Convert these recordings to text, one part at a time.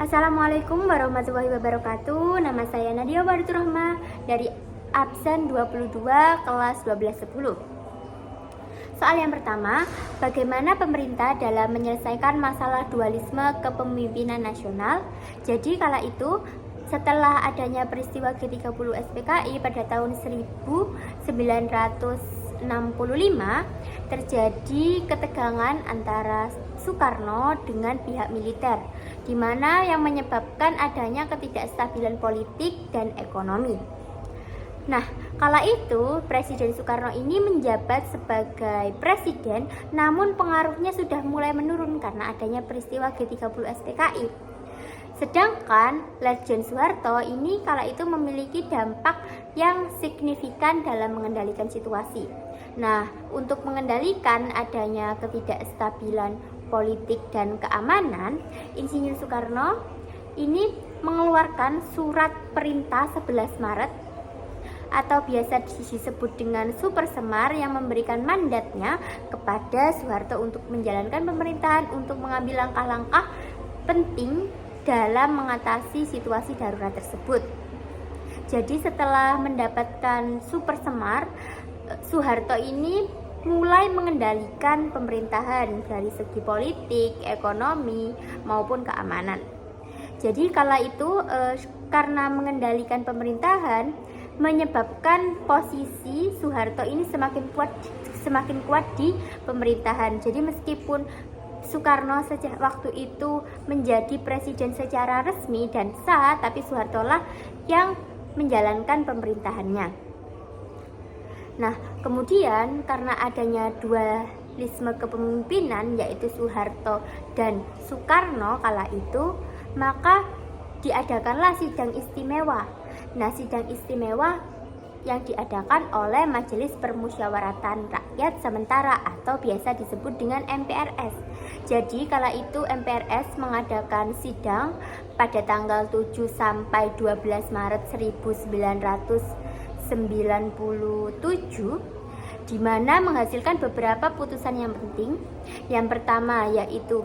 Assalamualaikum warahmatullahi wabarakatuh. Nama saya Nadia Wariturahma dari absen 22 kelas 1210. Soal yang pertama, bagaimana pemerintah dalam menyelesaikan masalah dualisme kepemimpinan nasional? Jadi kala itu setelah adanya peristiwa G30 SPKI pada tahun 1965 terjadi ketegangan antara Soekarno dengan pihak militer, di mana yang menyebabkan adanya ketidakstabilan politik dan ekonomi. Nah, kala itu Presiden Soekarno ini menjabat sebagai presiden, namun pengaruhnya sudah mulai menurun karena adanya peristiwa G30 SPKI. Sedangkan Letjen Soeharto ini kala itu memiliki dampak yang signifikan dalam mengendalikan situasi. Nah, untuk mengendalikan adanya ketidakstabilan politik dan keamanan, Insinyur Soekarno ini mengeluarkan surat perintah 11 Maret atau biasa disebut dengan Super Semar yang memberikan mandatnya kepada Soeharto untuk menjalankan pemerintahan untuk mengambil langkah-langkah penting dalam mengatasi situasi darurat tersebut. Jadi setelah mendapatkan Super Semar, Soeharto ini mulai mengendalikan pemerintahan dari segi politik, ekonomi, maupun keamanan. Jadi kala itu karena mengendalikan pemerintahan menyebabkan posisi Soeharto ini semakin kuat di pemerintahan. Jadi meskipun Soekarno sejak waktu itu menjadi presiden secara resmi dan sah, tapi Soeharto lah yang menjalankan pemerintahannya. Nah, kemudian karena adanya dualisme kepemimpinan yaitu Soeharto dan Soekarno kala itu, maka diadakanlah sidang istimewa. Nah, sidang istimewa yang diadakan oleh Majelis Permusyawaratan Rakyat Sementara atau biasa disebut dengan MPRS. Jadi kala itu MPRS mengadakan sidang pada tanggal 7 sampai 12 Maret 1997 di mana menghasilkan beberapa putusan yang penting. Yang pertama yaitu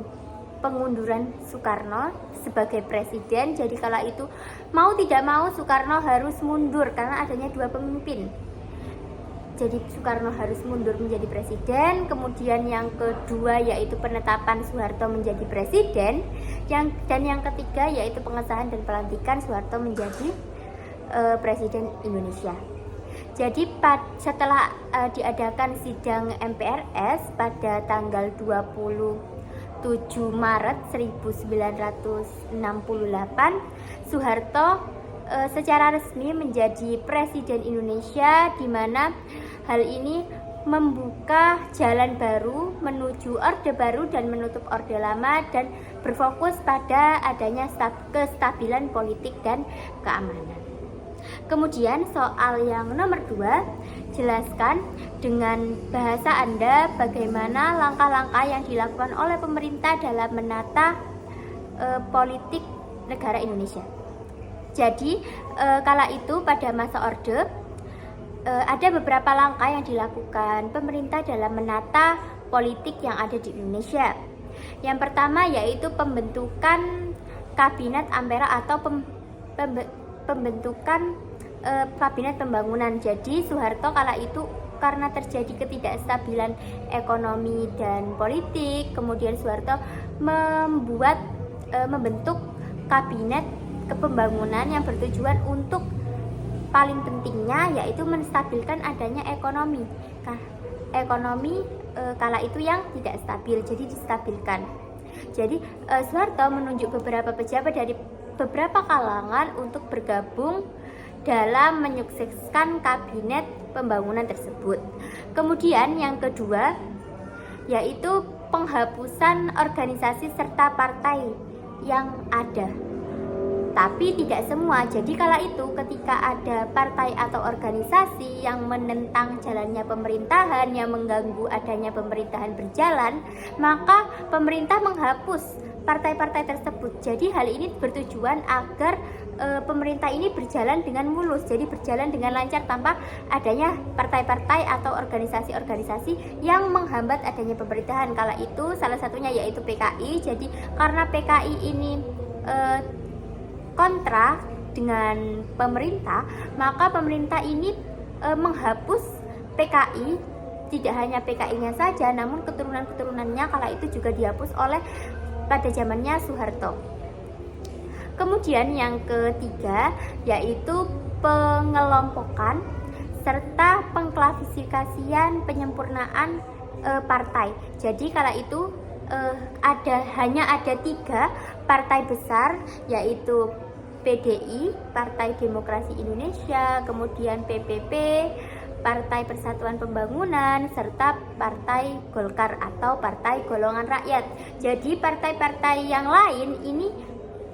pengunduran Soekarno sebagai presiden. Jadi kala itu mau tidak mau Soekarno harus mundur karena adanya dua pemimpin. Jadi Soekarno harus mundur menjadi presiden. Kemudian yang kedua yaitu penetapan Soeharto menjadi presiden. Dan yang ketiga yaitu pengesahan dan pelantikan Soeharto menjadi presiden Indonesia. Jadi setelah diadakan sidang MPRS pada tanggal 27 Maret 1968, Soeharto secara resmi menjadi presiden Indonesia, di mana hal ini membuka jalan baru menuju Orde Baru dan menutup Orde Lama dan berfokus pada adanya kestabilan politik dan keamanan. Kemudian soal yang nomor 2, jelaskan dengan bahasa Anda bagaimana langkah-langkah yang dilakukan oleh pemerintah dalam menata politik negara Indonesia. Jadi kala itu pada masa Orde ada beberapa langkah yang dilakukan pemerintah dalam menata politik yang ada di Indonesia. Yang pertama yaitu pembentukan Kabinet Ampera atau pembentukan Kabinet Pembangunan. Jadi Soeharto kala itu karena terjadi ketidakstabilan ekonomi dan politik, kemudian Soeharto membentuk Kabinet Kepembangunan yang bertujuan untuk paling pentingnya yaitu menstabilkan adanya ekonomi. Ekonomi kala itu yang tidak stabil, jadi distabilkan. Jadi Soeharto menunjuk beberapa pejabat dari beberapa kalangan untuk bergabung dalam menyukseskan Kabinet Pembangunan tersebut. Kemudian yang kedua yaitu penghapusan organisasi serta partai yang ada. Tapi tidak semua. Jadi kala itu ketika ada partai atau organisasi yang menentang jalannya pemerintahan, yang mengganggu adanya pemerintahan berjalan, maka pemerintah menghapus partai-partai tersebut. Jadi hal ini bertujuan agar pemerintah ini berjalan dengan mulus, jadi berjalan dengan lancar tanpa adanya partai-partai atau organisasi-organisasi yang menghambat adanya pemerintahan. Kala itu salah satunya yaitu PKI. Jadi karena PKI ini kontra dengan pemerintah, maka pemerintah ini menghapus PKI. Tidak hanya PKI-nya saja, namun keturunan-keturunannya kala itu juga dihapus oleh pada zamannya Soeharto. Kemudian yang ketiga yaitu pengelompokan serta pengklasifikasian penyempurnaan partai. Jadi kala itu hanya ada 3 partai besar, yaitu PDI, Partai Demokrasi Indonesia, kemudian PPP, Partai Persatuan Pembangunan, serta Partai Golkar atau Partai Golongan Rakyat. Jadi partai-partai yang lain ini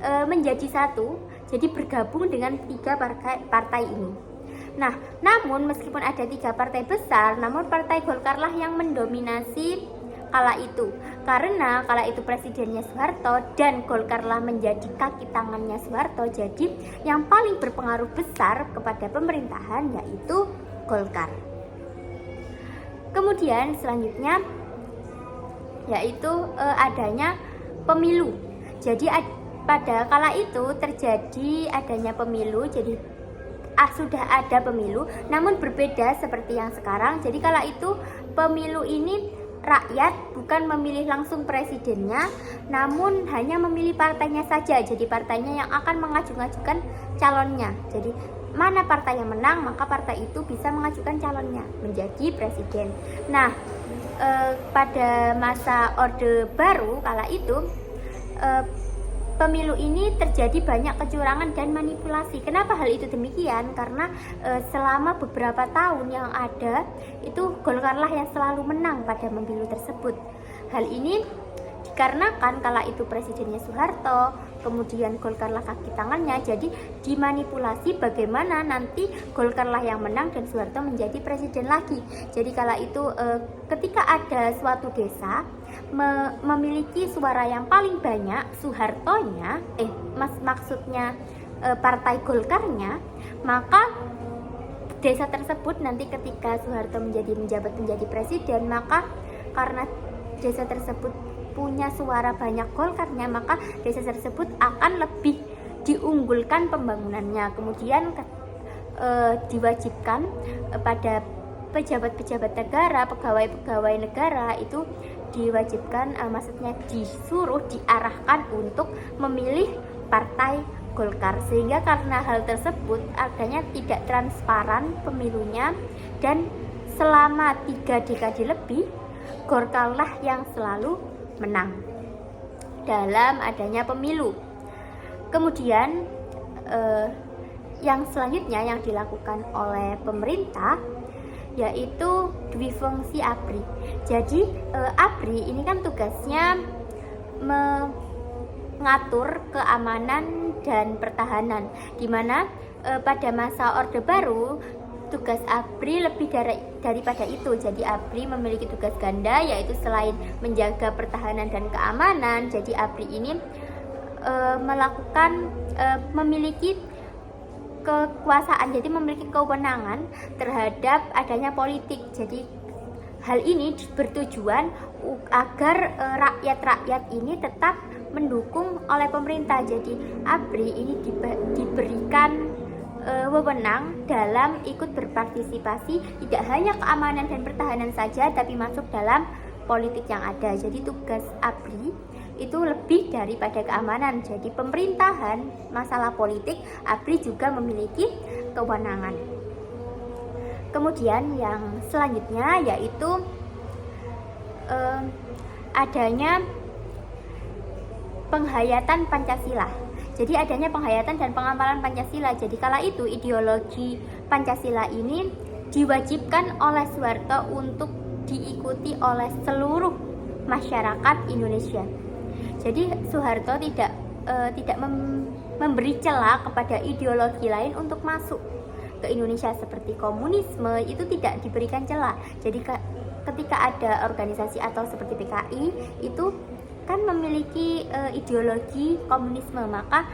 menjadi satu, jadi bergabung dengan 3 partai ini. Nah, namun meskipun ada 3 partai besar, namun Partai Golkar lah yang mendominasi kala itu, karena kala itu presidennya Soeharto dan Golkar lah menjadi kaki tangannya Soeharto. Jadi yang paling berpengaruh besar kepada pemerintahan yaitu Golkar. Kemudian selanjutnya yaitu adanya pemilu. Jadi pada kala itu terjadi adanya pemilu, jadi sudah ada pemilu, namun berbeda seperti yang sekarang. Jadi kala itu pemilu ini rakyat bukan memilih langsung presidennya, namun hanya memilih partainya saja. Jadi partainya yang akan mengajukan calonnya. Jadi mana partai yang menang, maka partai itu bisa mengajukan calonnya menjadi presiden. Nah, pada masa Orde Baru kala itu pemilu ini terjadi banyak kecurangan dan manipulasi. Kenapa hal itu demikian? Karena selama beberapa tahun yang ada itu Golkar lah yang selalu menang pada pemilu tersebut. Hal ini dikarenakan kala itu presidennya Soeharto, kemudian Golkar lah kaki tangannya, jadi dimanipulasi bagaimana nanti Golkar lah yang menang dan Soeharto menjadi presiden lagi. Jadi kala itu ketika ada suatu desa memiliki suara yang paling banyak, Soehartonya, maksudnya partai Golkarnya, maka desa tersebut nanti ketika Soeharto menjabat menjadi presiden, maka karena desa tersebut punya suara banyak Golkarnya, maka desa tersebut akan lebih diunggulkan pembangunannya. Kemudian diwajibkan pada pejabat-pejabat negara, pegawai-pegawai negara itu diwajibkan, maksudnya disuruh, diarahkan untuk memilih partai Golkar. Sehingga karena hal tersebut adanya tidak transparan pemilunya, dan selama 3 dekade lebih Golkar lah yang selalu menang dalam adanya pemilu. Kemudian yang selanjutnya yang dilakukan oleh pemerintah yaitu dwifungsi ABRI. Jadi ABRI ini kan tugasnya mengatur keamanan dan pertahanan, di mana pada masa Orde Baru tugas ABRI lebih daripada itu. Jadi ABRI memiliki tugas ganda, yaitu selain menjaga pertahanan dan keamanan, jadi ABRI ini memiliki kekuasaan, jadi memiliki kewenangan terhadap adanya politik. Jadi hal ini bertujuan agar rakyat-rakyat ini tetap mendukung oleh pemerintah. Jadi ABRI ini diberikan wewenang dalam ikut berpartisipasi, tidak hanya keamanan dan pertahanan saja, tapi masuk dalam politik yang ada. Jadi tugas ABRI itu lebih daripada keamanan. Jadi pemerintahan, masalah politik, ABRI juga memiliki kewenangan. Kemudian yang selanjutnya yaitu adanya penghayatan Pancasila. Jadi adanya penghayatan dan pengamalan Pancasila. Jadi kala itu ideologi Pancasila ini diwajibkan oleh Soeharto untuk diikuti oleh seluruh masyarakat Indonesia. Jadi Soeharto tidak memberi celah kepada ideologi lain untuk masuk ke Indonesia, seperti komunisme itu tidak diberikan celah. Jadi ketika ada organisasi atau seperti PKI itu kan memiliki ideologi komunisme, maka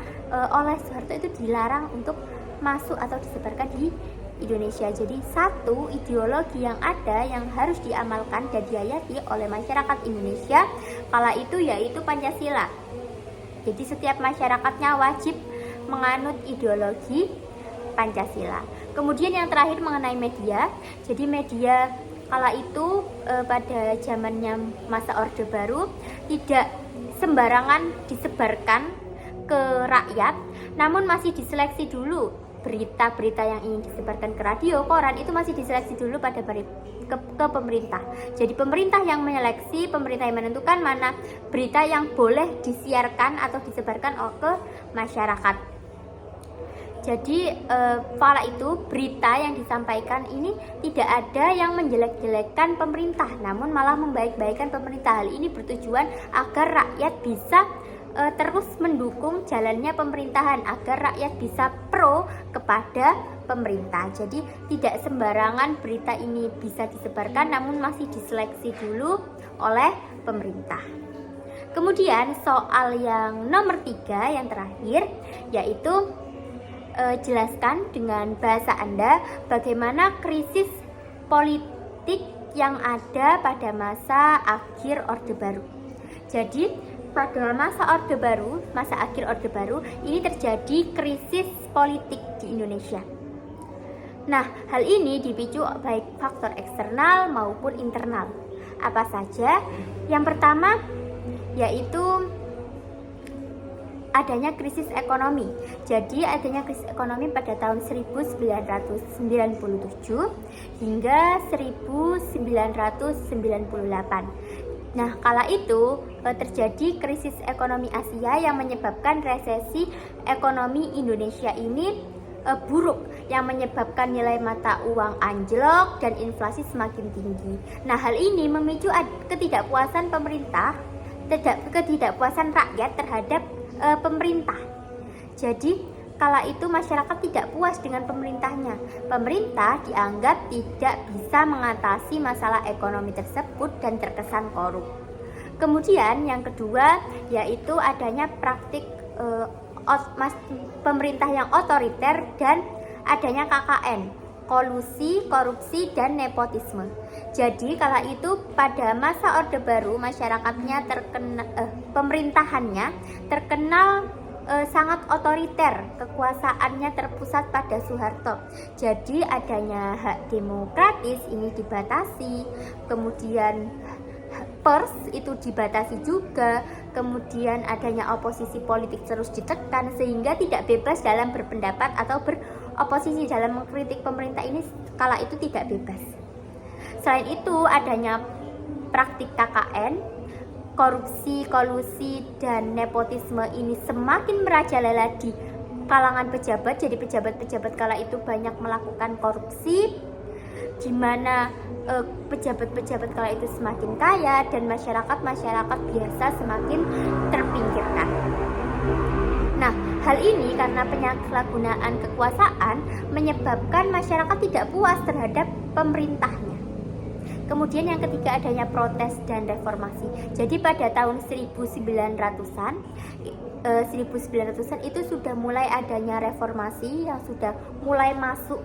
oleh Soeharto itu dilarang untuk masuk atau disebarkan di Indonesia. Jadi satu ideologi yang ada yang harus diamalkan dan dihayati oleh masyarakat Indonesia kala itu yaitu Pancasila. Jadi setiap masyarakatnya wajib menganut ideologi Pancasila. Kemudian yang terakhir mengenai media. Jadi media kala itu pada zamannya masa Orde Baru tidak sembarangan disebarkan ke rakyat, namun masih diseleksi dulu. Berita-berita yang ingin disebarkan ke radio, koran itu masih diseleksi dulu pada ke pemerintah. Jadi pemerintah yang menyeleksi, pemerintah yang menentukan mana berita yang boleh disiarkan atau disebarkan ke masyarakat. Jadi kala itu berita yang disampaikan ini tidak ada yang menjelek-jelekkan pemerintah, namun malah membaik-baikkan pemerintah. Hal ini bertujuan agar rakyat bisa terus mendukung jalannya pemerintahan, agar rakyat bisa pro kepada pemerintah. Jadi tidak sembarangan berita ini bisa disebarkan, namun masih diseleksi dulu oleh pemerintah. Kemudian soal yang nomor 3 yang terakhir, yaitu jelaskan dengan bahasa Anda bagaimana krisis politik yang ada pada masa akhir Orde Baru. Jadi pada masa akhir Orde Baru ini terjadi krisis politik di Indonesia. Nah, hal ini dipicu baik faktor eksternal maupun internal. Apa saja? Yang pertama yaitu adanya krisis ekonomi. Jadi adanya krisis ekonomi pada tahun 1997 hingga 1998. Nah, kala itu terjadi krisis ekonomi Asia yang menyebabkan resesi ekonomi Indonesia ini buruk, yang menyebabkan nilai mata uang anjlok dan inflasi semakin tinggi. Nah, hal ini memicu ketidakpuasan pemerintah, ketidakpuasan rakyat terhadap pemerintah. Jadi kala itu masyarakat tidak puas dengan pemerintahnya. Pemerintah dianggap tidak bisa mengatasi masalah ekonomi tersebut dan terkesan korup. Kemudian yang kedua yaitu adanya praktik pemerintah yang otoriter dan adanya KKN, kolusi, korupsi, dan nepotisme. Jadi kala itu pada masa Orde Baru masyarakatnya pemerintahannya terkenal sangat otoriter, kekuasaannya terpusat pada Soeharto. Jadi adanya hak demokratis ini dibatasi, kemudian pers itu dibatasi juga, kemudian adanya oposisi politik terus ditekan sehingga tidak bebas dalam berpendapat atau beroposisi dalam mengkritik pemerintah ini kala itu tidak bebas. Selain itu adanya praktik KKN, korupsi, kolusi, dan nepotisme ini semakin merajalela di kalangan pejabat. Jadi pejabat-pejabat kala itu banyak melakukan korupsi, di mana pejabat-pejabat kala itu semakin kaya dan masyarakat biasa semakin terpinggirkan. Nah, hal ini karena penyalahgunaan kekuasaan menyebabkan masyarakat tidak puas terhadap pemerintahnya. Kemudian yang ketiga adanya protes dan reformasi. Jadi pada tahun 1900-an itu sudah mulai adanya reformasi yang sudah mulai masuk.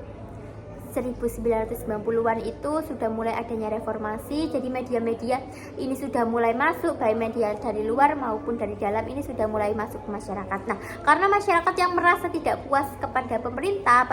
1990-an itu sudah mulai adanya reformasi. Jadi media-media ini sudah mulai masuk, baik media dari luar maupun dari dalam ini sudah mulai masuk ke masyarakat. Nah, karena masyarakat yang merasa tidak puas kepada pemerintah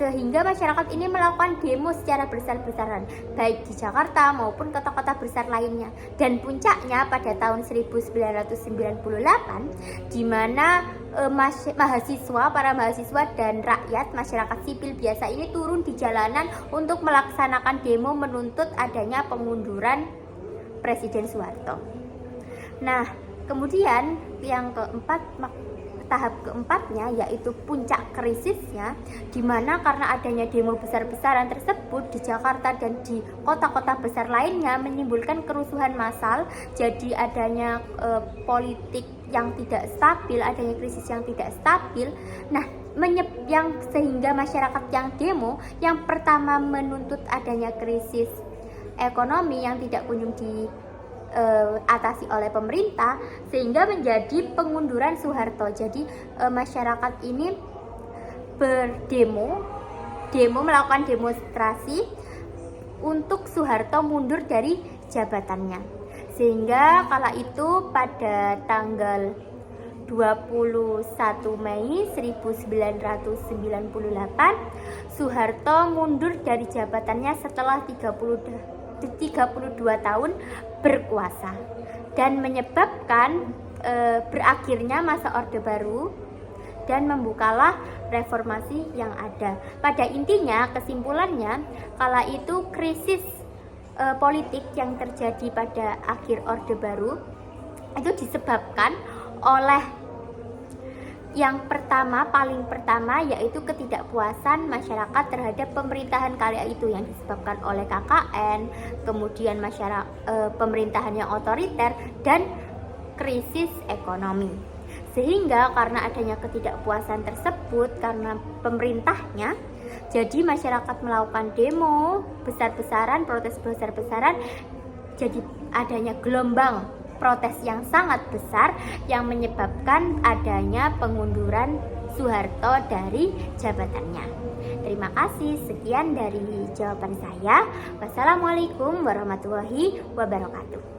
sehingga masyarakat ini melakukan demo secara besar-besaran baik di Jakarta maupun kota-kota besar lainnya. Dan puncaknya pada tahun 1998 di mana para mahasiswa dan rakyat, masyarakat sipil biasa ini turun di jalanan untuk melaksanakan demo menuntut adanya pengunduran Presiden Soeharto. Nah, kemudian yang keempat, tahap keempatnya yaitu puncak krisisnya, di mana karena adanya demo besar-besaran tersebut di Jakarta dan di kota-kota besar lainnya menimbulkan kerusuhan massal. Jadi adanya politik yang tidak stabil, adanya krisis yang tidak stabil. Nah, yang sehingga masyarakat yang demo yang pertama menuntut adanya krisis ekonomi yang tidak kunjung diatasi oleh pemerintah, sehingga menjadi pengunduran Soeharto. Jadi masyarakat ini melakukan demonstrasi untuk Soeharto mundur dari jabatannya. Sehingga kala itu pada tanggal 21 Mei 1998, Soeharto mundur dari jabatannya setelah 32 tahun berkuasa dan menyebabkan berakhirnya masa Orde Baru dan membukalah reformasi yang ada. Pada intinya, kesimpulannya, kala itu krisis politik yang terjadi pada akhir Orde Baru itu disebabkan oleh yang paling pertama yaitu ketidakpuasan masyarakat terhadap pemerintahan kala itu yang disebabkan oleh KKN, kemudian pemerintahan yang otoriter dan krisis ekonomi. Sehingga karena adanya ketidakpuasan tersebut karena pemerintahnya, jadi masyarakat melakukan demo besar-besaran, protes besar-besaran, jadi adanya gelombang protes yang sangat besar yang menyebabkan adanya pengunduran Soeharto dari jabatannya. Terima kasih, sekian dari jawaban saya. Wassalamualaikum warahmatullahi wabarakatuh.